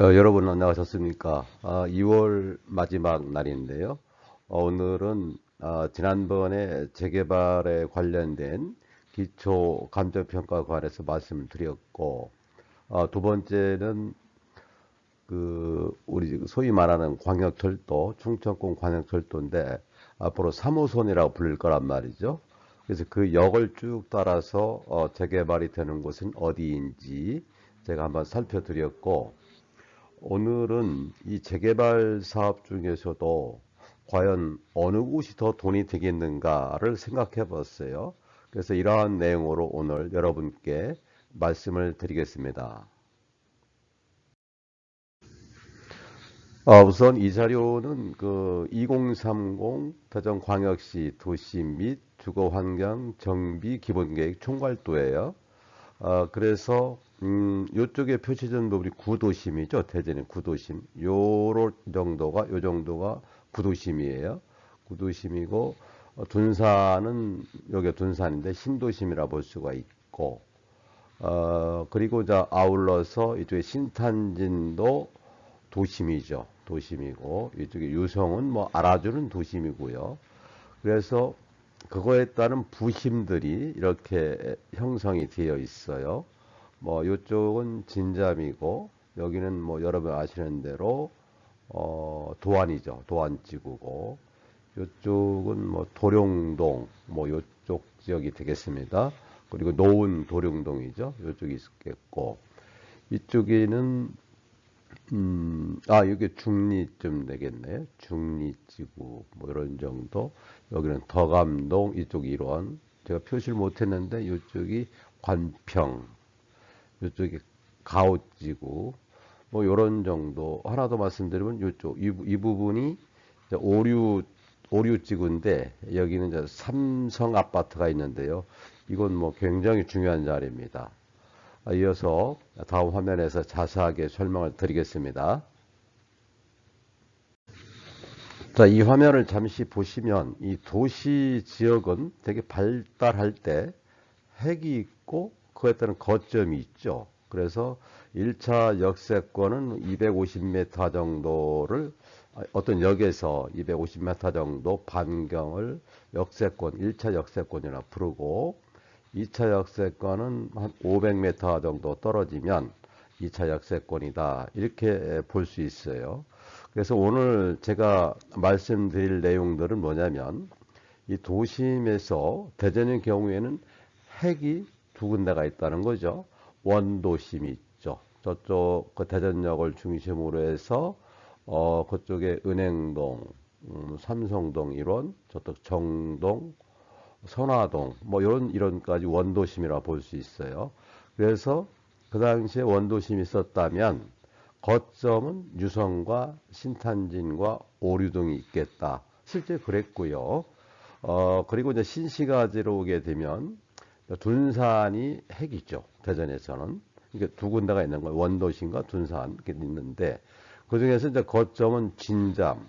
여러분 안녕하셨습니까? 2월 마지막 날인데요. 오늘은 지난번에 재개발에 관련된 기초 감정평가에 관해서 말씀을 드렸고, 두 번째는 우리 소위 말하는 광역철도, 충청권 광역철도인데 앞으로 3호선이라고 불릴 거란 말이죠. 그래서 그 역을 쭉 따라서 재개발이 되는 곳은 어디인지 제가 한번 살펴드렸고, 오늘은 이 재개발 사업 중에서도 과연 어느 곳이 더 돈이 되겠는가를 생각해 봤어요. 그래서 이러한 내용으로 오늘 여러분께 말씀을 드리겠습니다. 우선 이 자료는 그 2030 대전광역시 도시 및 주거환경 정비 기본계획 총괄도예요. 그래서 요쪽에 표시된 부분이 구도심이죠. 대전의 구도심. 요 정도가 구도심이에요. 구도심이고 둔산은 여기 둔산인데 신도심이라 볼 수가 있고 그리고 자 아울러서 이쪽에 신탄진도 도심이죠. 도심이고 이쪽에 유성은 뭐 알아주는 도심이고요. 그래서 그거에 따른 부심들이 이렇게 형성이 되어 있어요. 뭐 이쪽은 진잠이고 여기는 뭐 여러분 아시는 대로 도안이죠. 도안지구고 이쪽은 뭐 도룡동 뭐 이쪽 지역이 되겠습니다. 그리고 노은 도룡동이죠. 이쪽이 있겠고 이쪽에는 이게 중리쯤 되겠네요. 중리지구, 뭐 이런 정도. 여기는 덕암동, 이쪽 일원. 제가 표시를 못했는데, 이쪽이 관평, 이쪽이 가오지구, 뭐 이런 정도. 하나 더 말씀드리면, 이 부분이 이제 오류지구인데, 여기는 이제 삼성 아파트가 있는데요. 이건 뭐 굉장히 중요한 자리입니다. 이어서 다음 화면에서 자세하게 설명을 드리겠습니다. 자, 이 화면을 잠시 보시면 이 도시 지역은 되게 발달할 때 핵이 있고 그에 따른 거점이 있죠. 그래서 1차 역세권은 250m 정도를 어떤 역에서 250m 정도 반경을 역세권, 1차 역세권이라 부르고 2차 역세권은 한 500m 정도 떨어지면 2차 역세권이다. 이렇게 볼 수 있어요. 그래서 오늘 제가 말씀드릴 내용들은 뭐냐면 이 도심에서 대전의 경우에는 핵이 두 군데가 있다는 거죠. 원도심이 있죠. 저쪽 그 대전역을 중심으로 해서 그쪽에 은행동, 삼성동 일원, 저쪽 정동, 선화동 뭐 이런까지 원도심이라 볼 수 있어요. 그래서 그 당시에 원도심이 있었다면 거점은 유성과 신탄진과 오류동이 있겠다. 실제 그랬고요. 그리고 이제 신시가지로 오게 되면 둔산이 핵이죠. 대전에서는. 이게 두 군데가 있는 거예요. 원도심과 둔산 이렇게 있는데 그 중에서 이제 거점은 진잠,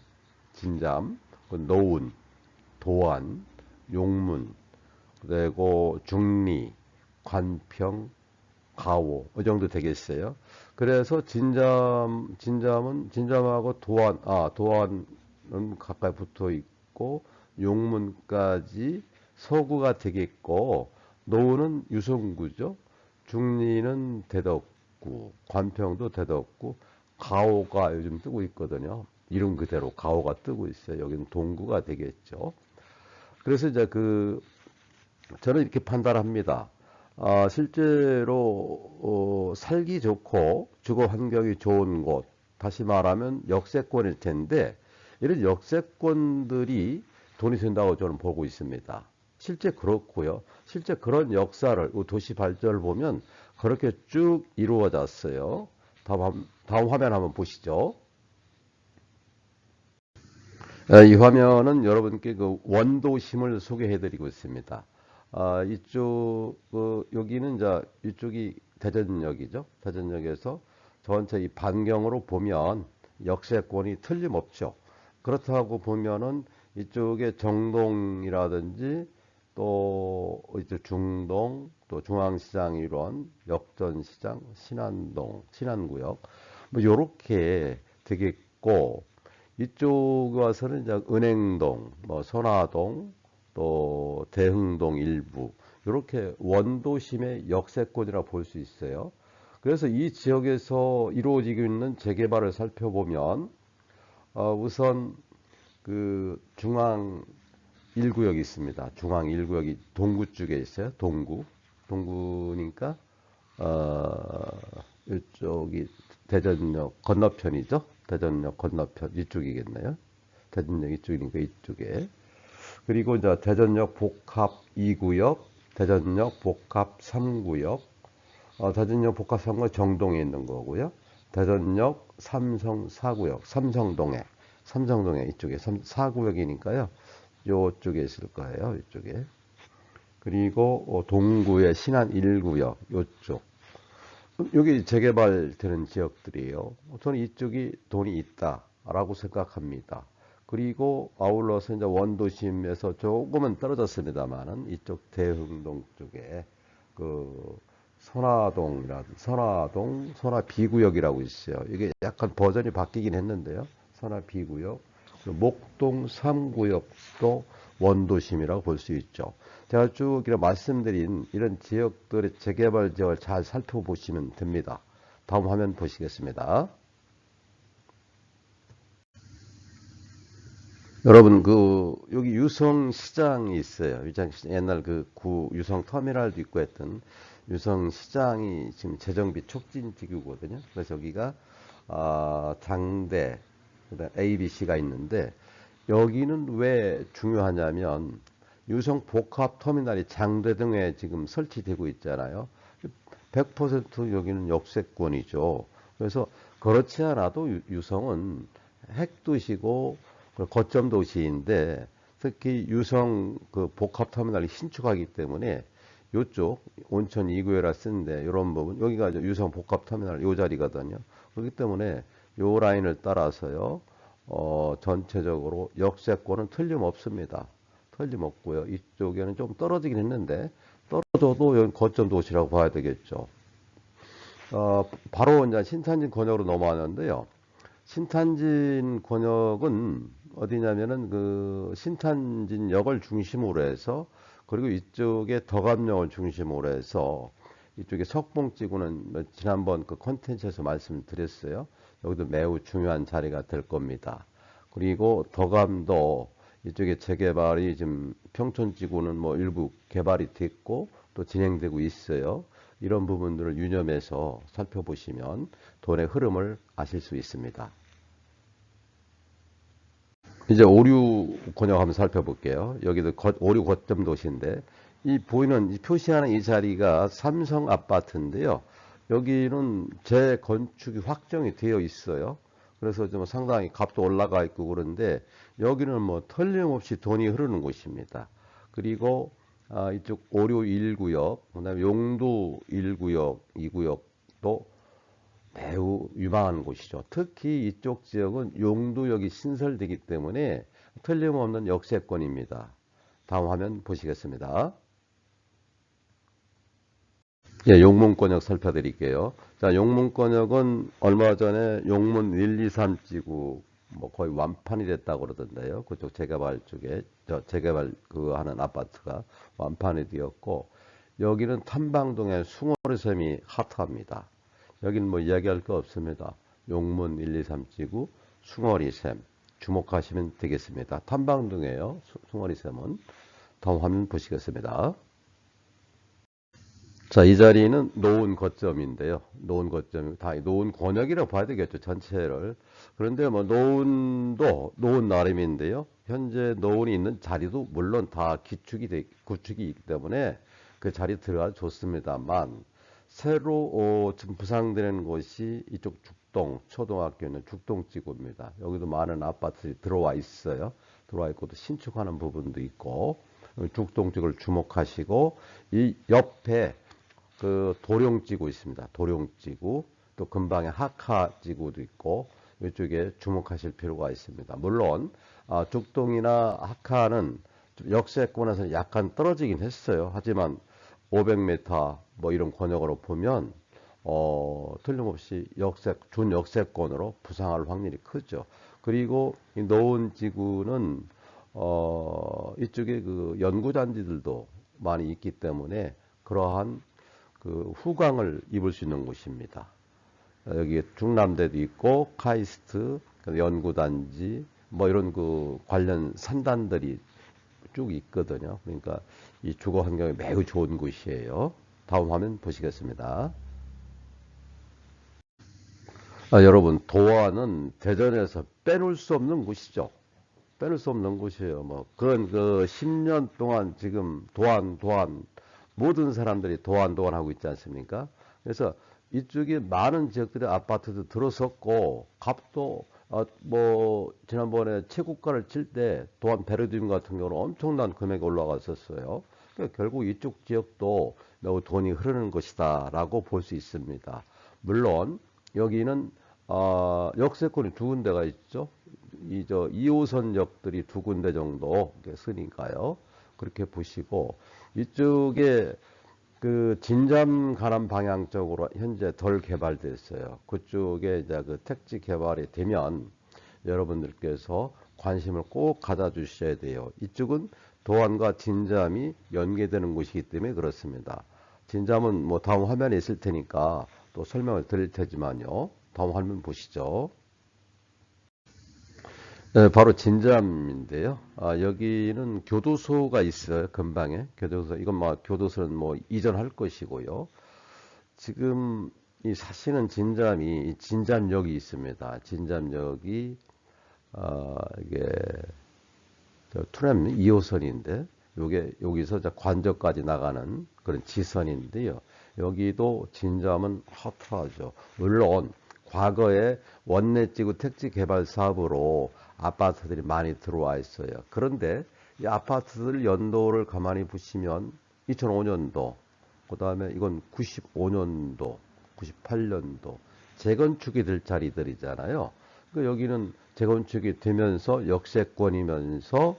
그 노은, 도안, 용문, 그리고 중리, 관평, 가오 이 정도 되겠어요. 그래서 진잠하고 도안은 가까이 붙어 있고 용문까지 서구가 되겠고 노원은 유성구죠. 중리는 대덕구, 관평도 대덕구, 가오가 요즘 뜨고 있거든요. 이름 그대로 가오가 뜨고 있어요. 여기는 동구가 되겠죠. 그래서 이제 저는 이렇게 판단합니다. 실제로 살기 좋고 주거 환경이 좋은 곳, 다시 말하면 역세권일 텐데 이런 역세권들이 돈이 된다고 저는 보고 있습니다. 실제 그렇고요. 실제 그런 역사를 도시 발전을 보면 그렇게 쭉 이루어졌어요. 다음 화면 한번 보시죠. 이 화면은 여러분께 그 원도심을 소개해드리고 있습니다. 여기는 이제 이쪽이 대전역이죠. 대전역에서 전체 이 반경으로 보면 역세권이 틀림없죠. 그렇다고 보면은 이쪽에 정동이라든지 또 이쪽 중동, 또 중앙시장 일원, 역전시장, 신안동, 신안구역 뭐 요렇게 되겠고, 이쪽 와서는 이제 은행동, 뭐 선화동, 또 대흥동 일부 이렇게 원도심의 역세권이라 볼 수 있어요. 그래서 이 지역에서 이루어지고 있는 재개발을 살펴보면 우선 그 중앙 1구역이 있습니다. 중앙 1구역이 동구 쪽에 있어요. 동구니까 이쪽이 대전역 건너편이죠. 대전역 건너편 이쪽이겠네요. 대전역 이쪽이니까 이쪽에. 그리고 이제 대전역 복합 2구역, 대전역 복합 3구역, 대전역 복합 3구역 정동에 있는 거고요. 대전역 삼성 4구역, 삼성동에 이쪽에 4구역이니까요. 요쪽에 있을 거예요. 이쪽에. 그리고 동구의 신안 1구역 요쪽. 여기 재개발되는 지역들이에요. 저는 이쪽이 돈이 있다라고 생각합니다. 그리고 아울러서 이제 원도심에서 조금은 떨어졌습니다만은 이쪽 대흥동 쪽에 그 선화 B구역이라고 있어요. 이게 약간 버전이 바뀌긴 했는데요. 선화 B구역. 목동 3구역도 원도심이라고 볼 수 있죠. 제가 쭉 말씀드린 이런 지역들의 재개발 지역을 잘 살펴보시면 됩니다. 다음 화면 보시겠습니다. 여러분, 여기 유성시장이 있어요. 옛날 유성 터미널도 있고 했던 유성시장이 지금 재정비 촉진지구거든요. 그래서 여기가, 장대, 그다음 ABC가 있는데, 여기는 왜 중요하냐면, 유성 복합 터미널이 장대 등에 지금 설치되고 있잖아요. 100% 여기는 역세권이죠. 그래서 그렇지 않아도 유성은 핵도시고 거점 도시인데 특히 유성 복합 터미널이 신축하기 때문에 요쪽 온천 2구역이라 쓰는데 이런 부분 여기가 유성 복합 터미널 요 자리거든요. 그렇기 때문에 요 라인을 따라서요. 전체적으로 역세권은 틀림없습니다. 틀림없고요. 이쪽에는 좀 떨어지긴 했는데 떨어져도 여기 거점 도시라고 봐야 되겠죠. 바로 이제 신탄진 권역으로 넘어왔는데요. 신탄진 권역은 어디냐면은 신탄진역을 중심으로 해서 그리고 이쪽에 덕암역을 중심으로 해서 이쪽에 석봉지구는 지난번 컨텐츠에서 말씀드렸어요. 여기도 매우 중요한 자리가 될 겁니다. 그리고 덕암도 이쪽에 재개발이 지금 평촌지구는 뭐 일부 개발이 됐고 또 진행되고 있어요. 이런 부분들을 유념해서 살펴보시면 돈의 흐름을 아실 수 있습니다. 이제 오류 권역 한번 살펴볼게요. 여기도 오류 거점 도시인데 이 표시하는 이 자리가 삼성 아파트인데요. 여기는 재건축이 확정이 되어 있어요. 그래서 좀 상당히 값도 올라가 있고 그런데 여기는 뭐 틀림없이 돈이 흐르는 곳입니다. 그리고 이쪽 오류 1구역, 그다음에 용도 1구역, 2구역도 매우 유망한 곳이죠. 특히 이쪽 지역은 용도역이 신설되기 때문에 틀림없는 역세권입니다. 다음 화면 보시겠습니다. 예, 용문권역 살펴드릴게요. 자, 용문권역은 얼마 전에 용문 1, 2, 3지구 뭐 거의 완판이 됐다고 그러던데요. 그쪽 재개발 쪽에 재개발 하는 아파트가 완판이 되었고 여기는 탐방동의 숭어리샘이 핫합니다. 여기는 뭐 이야기할 거 없습니다. 용문 1, 2, 3지구 숭어리샘 주목하시면 되겠습니다. 탐방동이에요. 숭어리샘은. 다음 화면 보시겠습니다. 자, 이 자리는 노은 거점인데요. 노은 거점, 다 노은 권역이라고 봐야 되겠죠. 전체를. 그런데 뭐 노은도 노은 나름인데요. 현재 노은이 있는 자리도 물론 다 구축이 있기 때문에 그 자리 들어가 좋습니다만 새로 지금 부상되는 곳이 이쪽 죽동 초등학교는 죽동지구입니다. 여기도 많은 아파트들이 들어와 있어요. 들어와 있고 또 신축하는 부분도 있고 죽동지구를 주목하시고 이 옆에 도룡지구 있습니다. 도룡지구 또 근방에 하카지구도 있고 이쪽에 주목하실 필요가 있습니다. 물론 죽동이나 하카는 역세권에서 약간 떨어지긴 했어요. 하지만 500m 뭐 이런 권역으로 보면 틀림없이 준역세권으로 부상할 확률이 크죠. 그리고 이 노원지구는 이쪽에 그 연구단지들도 많이 있기 때문에 그러한 그 후광을 입을 수 있는 곳입니다. 여기 중남대도 있고 카이스트 연구단지 뭐 이런 그 관련 산단들이 쭉 있거든요. 그러니까 이 주거 환경이 매우 좋은 곳이에요. 다음 화면 보시겠습니다. 여러분, 도안은 대전에서 빼놓을 수 없는 곳이죠. 빼놓을 수 없는 곳이에요. 뭐 그런 그 10년 동안 지금 도안 모든 사람들이 도안 하고 있지 않습니까? 그래서 이쪽에 많은 지역들의 아파트도 들어섰고 값도 뭐 지난번에 최고가를 칠 때 도안 베르딘 같은 경우는 엄청난 금액이 올라갔었어요. 그러니까 결국 이쪽 지역도 매우 돈이 흐르는 것이다라고 볼 수 있습니다. 물론 여기는 역세권이 두 군데가 있죠. 2호선 역들이 두 군데 정도 쓰니까요. 그렇게 보시고 이쪽에 그 진잠 가는 방향 쪽으로 현재 덜 개발됐어요. 그쪽에 이제 그 택지 개발이 되면 여러분들께서 관심을 꼭 가져주셔야 돼요. 이쪽은 도안과 진잠이 연계되는 곳이기 때문에 그렇습니다. 진잠은 뭐 다음 화면에 있을 테니까 또 설명을 드릴 테지만요. 다음 화면 보시죠. 네, 바로 진잠인데요. 여기는 교도소가 있어요. 근방에. 교도소. 이건 뭐 교도소는 뭐 이전할 것이고요. 지금 이 사시는 진잠이 이 진잠역이 있습니다. 진잠역이 이게 트램 2호선인데 요게 여기서 이제 관저까지 나가는 그런 지선인데요. 여기도 진잠은 핫하죠. 물론 과거에 원내지구 택지 개발 사업으로 아파트들이 많이 들어와 있어요. 그런데 이 아파트들 연도를 가만히 보시면 2005년도, 그 다음에 이건 95년도, 98년도 재건축이 될 자리들이잖아요. 그러니까 여기는 재건축이 되면서 역세권이면서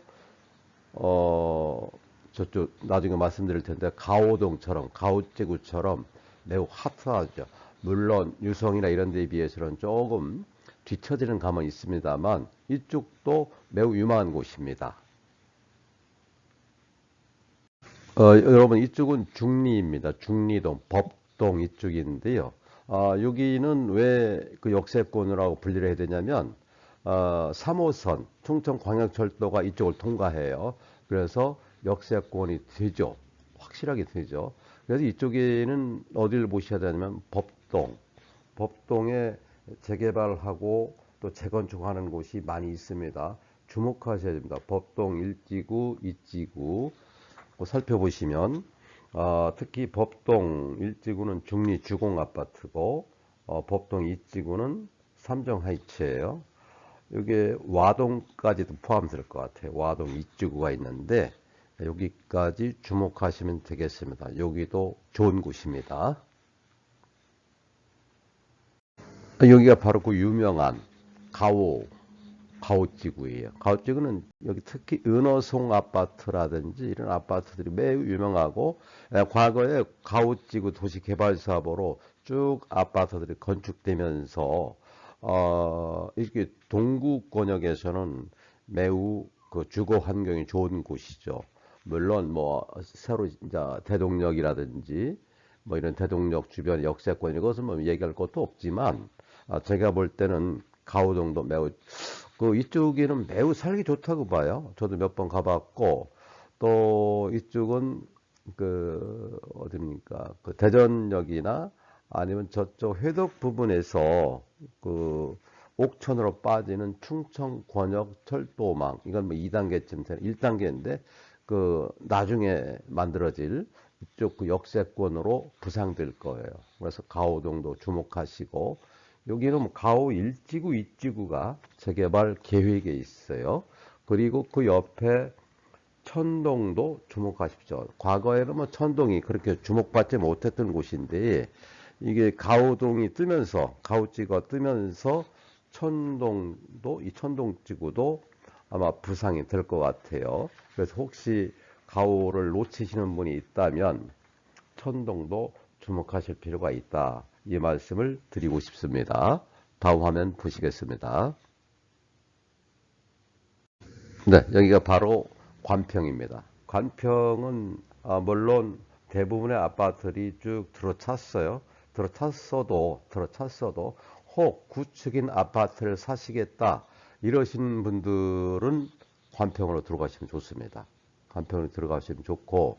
저쪽 나중에 말씀드릴 텐데 가오동처럼 가오제구처럼 매우 핫하죠. 물론 유성이나 이런 데에 비해서는 조금 뒤처지는 감은 있습니다만 이쪽도 매우 유망한 곳입니다. 여러분 이쪽은 중리입니다. 중리동, 법동 이쪽인데요. 여기는 왜 그 역세권이라고 분리를 해야 되냐면 3호선 충청광역철도가 이쪽을 통과해요. 그래서 역세권이 되죠. 확실하게 되죠. 그래서 이쪽에는 어디를 보셔야 되냐면 법동에 재개발하고 또 재건축하는 곳이 많이 있습니다. 주목하셔야 됩니다. 법동 1지구, 2지구 살펴보시면 특히 법동 1지구는 중리 주공 아파트고 법동 2지구는 삼정 하이츠예요. 여기에 와동까지도 포함될 것 같아요. 와동 2지구가 있는데 여기까지 주목하시면 되겠습니다. 여기도 좋은 곳입니다. 여기가 바로 그 유명한 가오지구예요. 가오지구는 여기 특히 은어송 아파트라든지 이런 아파트들이 매우 유명하고 과거에 가오지구 도시개발사업으로 쭉 아파트들이 건축되면서 이렇게 동구권역에서는 매우 그 주거 환경이 좋은 곳이죠. 물론 뭐 새로 이제 대동역이라든지 뭐 이런 대동역 주변 역세권 이것은 뭐 얘기할 것도 없지만 제가 볼 때는 가오동도 매우 그 이쪽에는 매우 살기 좋다고 봐요. 저도 몇 번 가봤고 또 이쪽은 그 어딥니까 그 대전역이나 아니면 저쪽 회덕 부분에서 그 옥천으로 빠지는 충청권역 철도망 이건 뭐 2단계쯤 되는 1단계인데 그 나중에 만들어질 이쪽 그 역세권으로 부상될 거예요. 그래서 가오동도 주목하시고 여기는 뭐 가오 1지구, 2지구가 재개발 계획에 있어요. 그리고 그 옆에 천동도 주목하십시오. 과거에는 뭐 천동이 그렇게 주목받지 못했던 곳인데 이게 가오동이 뜨면서 가오지구가 뜨면서 천동도 이 천동지구도 아마 부상이 될 것 같아요. 그래서 혹시 가오를 놓치시는 분이 있다면 천동도 주목하실 필요가 있다. 이 말씀을 드리고 싶습니다. 다음 화면 보시겠습니다. 네, 여기가 바로 관평입니다. 관평은 물론 대부분의 아파트들이 쭉 들어찼어요. 들어찼어도 혹 구축인 아파트를 사시겠다 이러신 분들은 관평으로 들어가시면 좋습니다. 관평으로 들어가시면 좋고,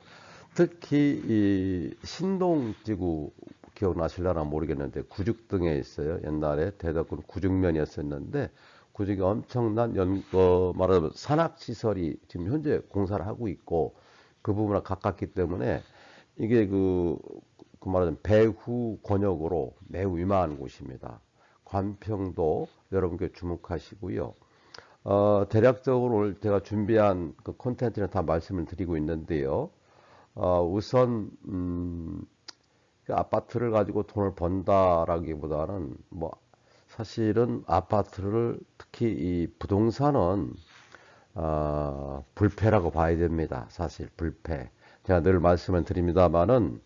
특히 이 신동지구 기억나실려나 모르겠는데 구죽등에 있어요. 옛날에 대덕군 구죽면이었었는데 구죽이 엄청난 말하자면 산악시설이 지금 현재 공사를 하고 있고 그 부분과 가깝기 때문에 이게 그 말하자면 배후 권역으로 매우 유망한 곳입니다. 관평도 여러분께 주목하시고요. 대략적으로 오늘 제가 준비한 그 콘텐츠는 다 말씀을 드리고 있는데요. 우선 그 아파트를 가지고 돈을 번다라기보다는 뭐 사실은 아파트를 특히 이 부동산은 불패라고 봐야 됩니다. 사실 불패. 제가 늘 말씀을 드립니다만은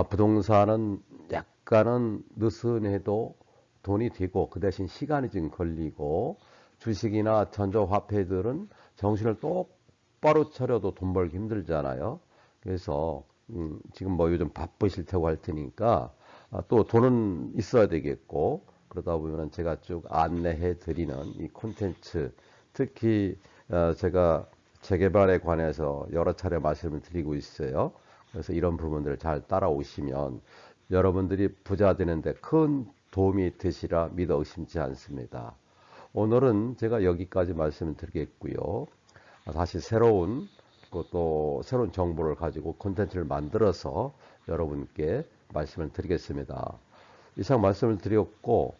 부동산은 약간은 느슨해도 돈이 되고 그 대신 시간이 좀 걸리고 주식이나 전자화폐들은 정신을 똑바로 차려도 돈 벌기 힘들잖아요. 그래서 지금 뭐 요즘 바쁘실 테고 할 테니까 또 돈은 있어야 되겠고 그러다 보면은 제가 쭉 안내해 드리는 이 콘텐츠 특히 제가 재개발에 관해서 여러 차례 말씀을 드리고 있어요. 그래서 이런 부분들을 잘 따라오시면 여러분들이 부자 되는데 큰 도움이 되시라 믿어 의심치 않습니다. 오늘은 제가 여기까지 말씀을 드리겠고요. 다시 또 새로운 정보를 가지고 콘텐츠를 만들어서 여러분께 말씀을 드리겠습니다. 이상 말씀을 드렸고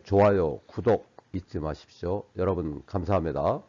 좋아요, 구독 잊지 마십시오. 여러분 감사합니다.